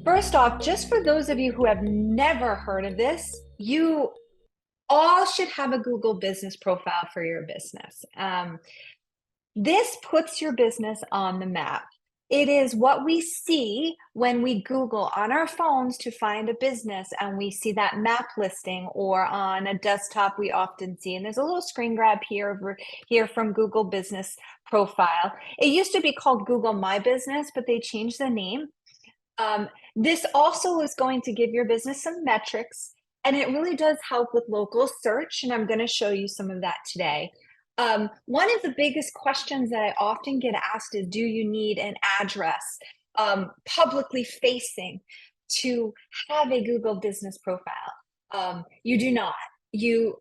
First off, just for those of you who have never heard of this, you all should have a Google business profile for your business. This puts your business on the map. It is what we see when we Google on our phones to find a business and we see that map listing, or on a desktop we often see. And there's a little screen grab here from Google Business Profile. It used to be called Google My Business, but they changed the name. Um, this also is going to give your business some metrics, and it really does help with local search. And I'm going to show you some of that today. One of the biggest questions that I often get asked is, do you need an address publicly facing to have a Google business profile? You do not. You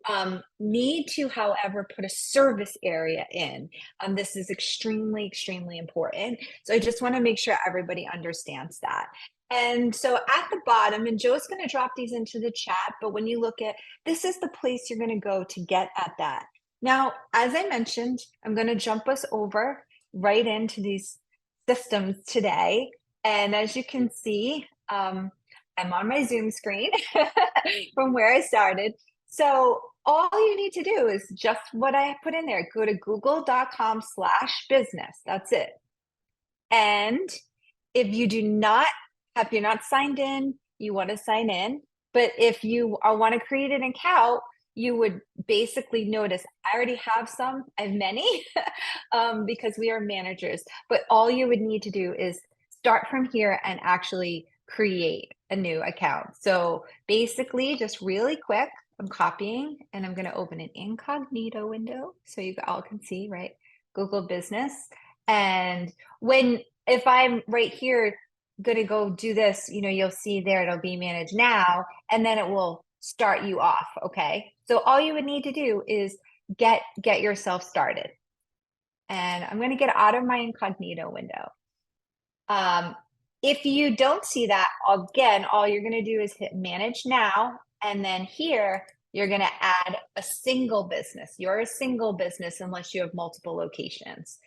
need to, however, put a service area in. This is extremely, extremely important. So I just want to make sure everybody understands that. And so at the bottom, and Joe's going to drop these into the chat, but when you look at this, is the place you're going to go to get at that. Now, as I mentioned, I'm going to jump us over right into these systems today. And as you can see, I'm on my Zoom screen from where I started. So all you need to do is just what I put in there. Go to google.com/business. That's it. And if you do not, if you're not signed in, you want to sign in. But if you want to create an account, you would basically notice I already have some, I have many, because we are managers. But all you would need to do is start from here and actually create a new account. So basically, just really quick, I'm copying and I'm going to open an incognito window so you all can see, right? Google Business. And if I'm right here going to go do this, you'll see there it'll be managed now, and then it will start you off. Okay. So all you would need to do is get yourself started. And I'm going to get out of my incognito window. If you don't see that, again, all you're going to do is hit manage now. And then here, you're going to add a single business. You're a single business unless you have multiple locations.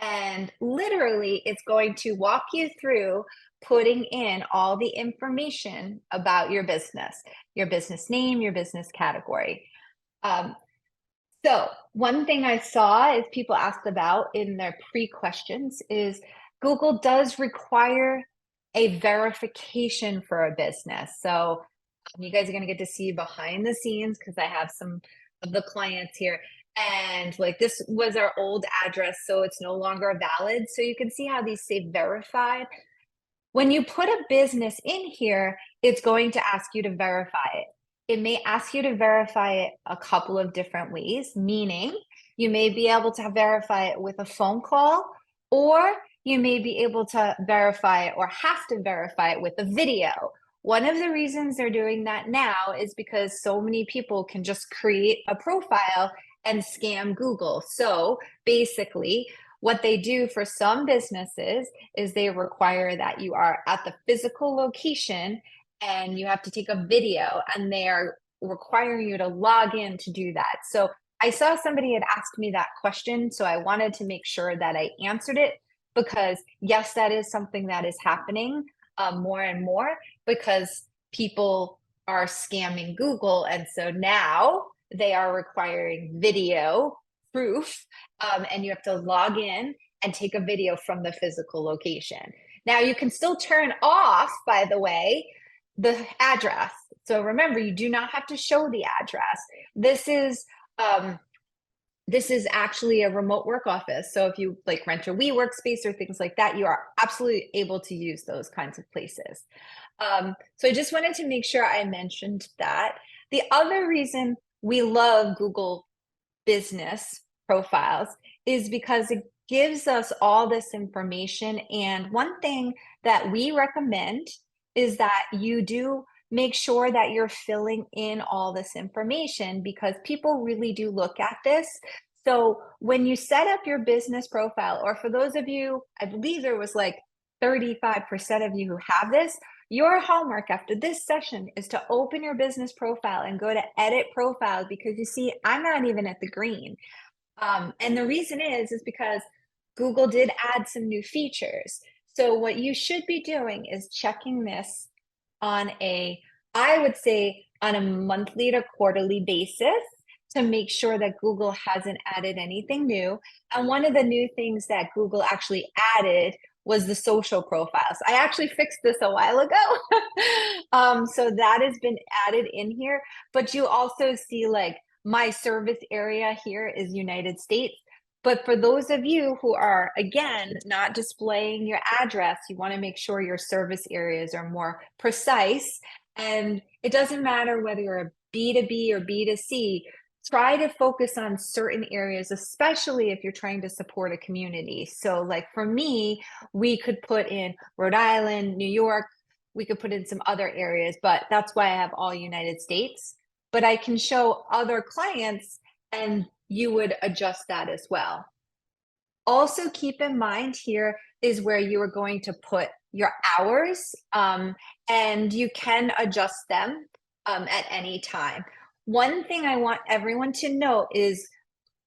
And literally, it's going to walk you through putting in all the information about your business name, your business category. So one thing I saw is people asked about in their pre-questions is Google does require a verification for a business. So you guys are going to get to see behind the scenes because I have some of the clients here. And like this was our old address, so it's no longer valid. So you can see how these say verified. When you put a business in here, it's going to ask you to verify it. It may ask you to verify it a couple of different ways, meaning you may be able to verify it with a phone call, or you may be able to verify it or have to verify it with a video. One of the reasons they're doing that now is because so many people can just create a profile and scam Google. So basically, what they do for some businesses is they require that you are at the physical location and you have to take a video, and they are requiring you to log in to do that. So I saw somebody had asked me that question, so I wanted to make sure that I answered it, because yes, that is something that is happening more and more because people are scamming Google. And so now they are requiring video proof, and you have to log in and take a video from the physical location. Now you can still turn off, by the way, the address. So remember, you do not have to show the address. This is actually a remote work office. So if you like rent a WeWork space or things like that, you are absolutely able to use those kinds of places. So I just wanted to make sure I mentioned that. The other reason we love Google Business Profiles is because it gives us all this information. And one thing that we recommend is that you do make sure that you're filling in all this information, because people really do look at this. So when you set up your business profile, or for those of you, I believe there was like 35% of you who have this, your homework after this session is to open your business profile and go to edit profile, because you see, I'm not even at the green. And the reason is because Google did add some new features. So what you should be doing is checking this on I would say on a monthly to quarterly basis to make sure that Google hasn't added anything new. And one of the new things that Google actually added was the social profiles. I actually fixed this a while ago. So that has been added in here, but you also see like my service area here is United States. But for those of you who are, again, not displaying your address, you want to make sure your service areas are more precise. And it doesn't matter whether you're a B2B or B2C, try to focus on certain areas, especially if you're trying to support a community. So, like for me, we could put in Rhode Island, New York, we could put in some other areas, but that's why I have all United States. But I can show other clients and you would adjust that as well. Also, keep in mind here is where you are going to put your hours, and you can adjust them at any time. One thing I want everyone to know is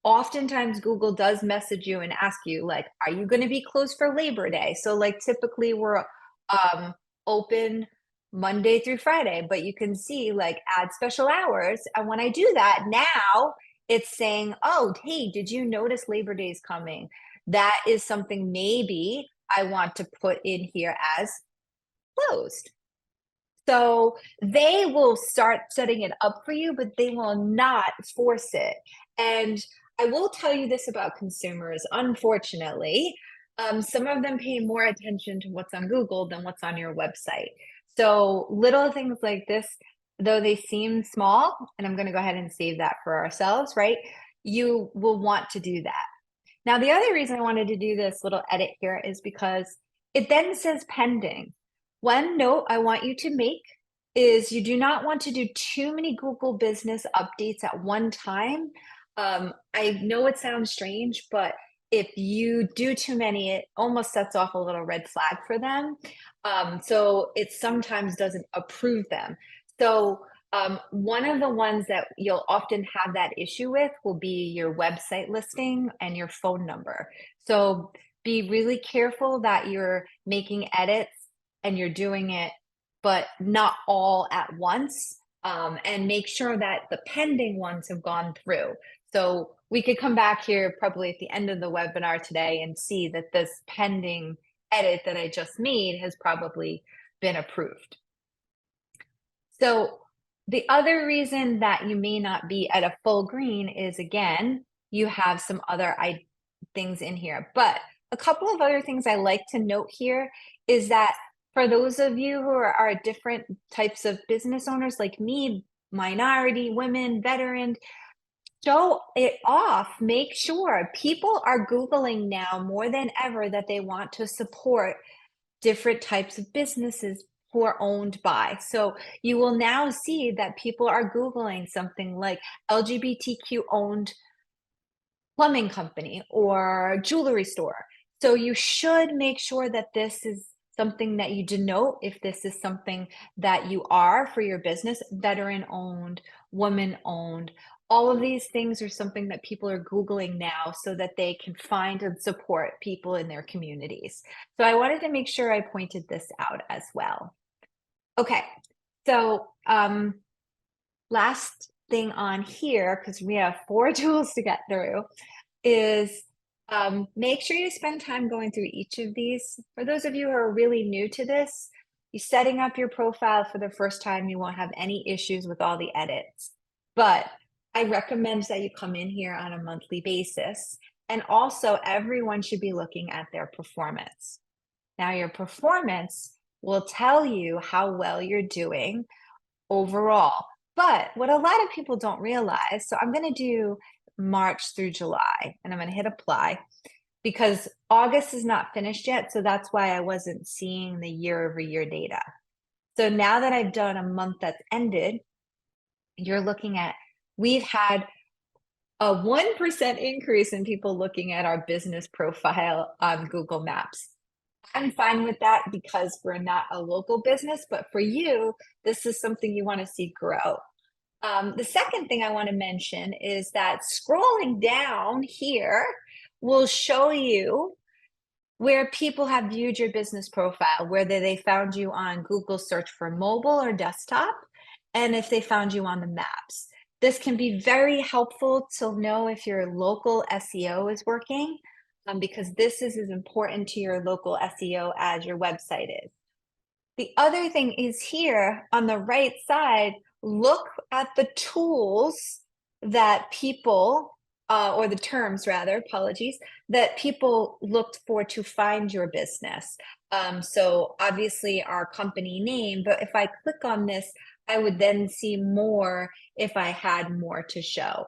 oftentimes Google does message you and ask you, like, are you going to be closed for Labor Day? So, like, typically we're um, open Monday through Friday, but you can see like add special hours. And when I do that now, it's saying, oh, hey, did you notice Labor Day is coming? That is something maybe I want to put in here as closed. So they will start setting it up for you, but they will not force it. And I will tell you this about consumers, unfortunately. Some of them pay more attention to what's on Google than what's on your website. So little things like this, though they seem small, and I'm going to go ahead and save that for ourselves, right? You will want to do that. Now, the other reason I wanted to do this little edit here is because it then says pending. One note I want you to make is you do not want to do too many Google business updates at one time. I know it sounds strange, but if you do too many, it almost sets off a little red flag for them. So it sometimes doesn't approve them. So one of the ones that you'll often have that issue with will be your website listing and your phone number. So be really careful that you're making edits and you're doing it, but not all at once. And make sure that the pending ones have gone through. So we could come back here probably at the end of the webinar today and see that this pending edit that I just made has probably been approved. So the other reason that you may not be at a full green is, again, you have some other things in here. But a couple of other things I like to note here is that for those of you who are different types of business owners like me, minority, women, veteran, show it off. Make sure people are Googling now more than ever that they want to support different types of businesses who are owned by. So you will now see that people are Googling something like LGBTQ owned plumbing company or jewelry store. So you should make sure that this is something that you denote if this is something that you are for your business, veteran owned, woman owned. All of these things are something that people are Googling now so that they can find and support people in their communities. So I wanted to make sure I pointed this out as well. Okay, so last thing on here, because we have 4 tools to get through, is make sure you spend time going through each of these. For those of you who are really new to this, you setting up your profile for the first time, you won't have any issues with all the edits. But I recommend that you come in here on a monthly basis. And also, everyone should be looking at their performance. Now, your performance will tell you how well you're doing overall. But what a lot of people don't realize, so I'm going to do March through July, and I'm going to hit apply because August is not finished yet. So that's why I wasn't seeing the year-over-year data. So now that I've done a month that's ended, you're looking at, we've had a 1% increase in people looking at our business profile on Google Maps. I'm fine with that because we're not a local business, but for you, this is something you want to see grow. The second thing I want to mention is that scrolling down here will show you where people have viewed your business profile, whether they found you on Google search for mobile or desktop, and if they found you on the maps. This can be very helpful to know if your local SEO is working, because this is as important to your local SEO as your website is. The other thing is here on the right side, look at the tools that people, or the terms rather, apologies, that people looked for to find your business. So obviously our company name, but if I click on this, I would then see more if I had more to show.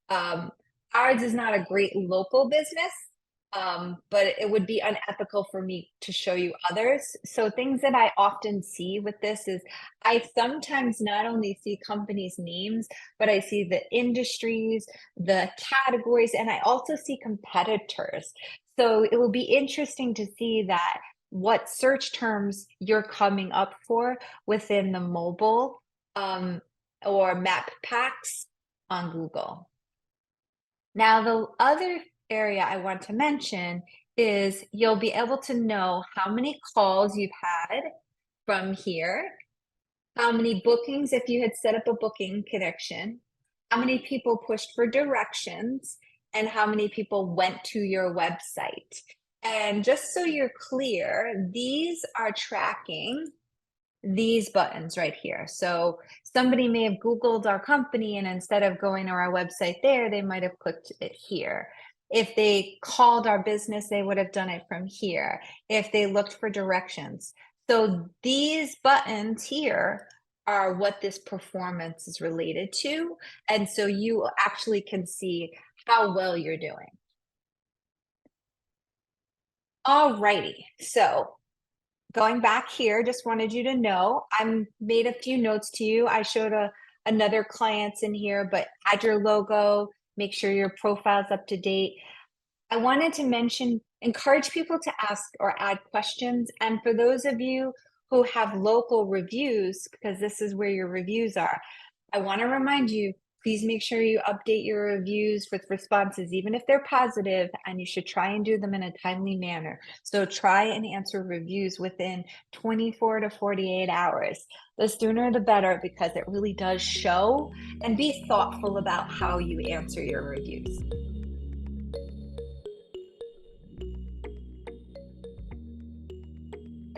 Um, Ours is not a great local business, but it would be unethical for me to show you others. So things that I often see with this is I sometimes not only see companies' names, but I see the industries, the categories, and I also see competitors. So it will be interesting to see that what search terms you're coming up for within the mobile um, or map packs on Google. Now, the other area I want to mention is you'll be able to know how many calls you've had from here, how many bookings, if you had set up a booking connection, how many people pushed for directions, and how many people went to your website. And just so you're clear, these are tracking these buttons right here. So somebody may have Googled our company and instead of going to our website there, they might have clicked it here. If they called our business, they would have done it from here. If they looked for directions. So these buttons here are what this performance is related to. And so you actually can see how well you're doing. All righty. So going back here, just wanted you to know, I made a few notes to you. I showed another clients in here, but add your logo, make sure your profile's up to date. I wanted to mention, encourage people to ask or add questions. And for those of you who have local reviews, because this is where your reviews are, I want to remind you, please make sure you update your reviews with responses, even if they're positive, and you should try and do them in a timely manner. So try and answer reviews within 24 to 48 hours. The sooner the better, because it really does show, and be thoughtful about how you answer your reviews.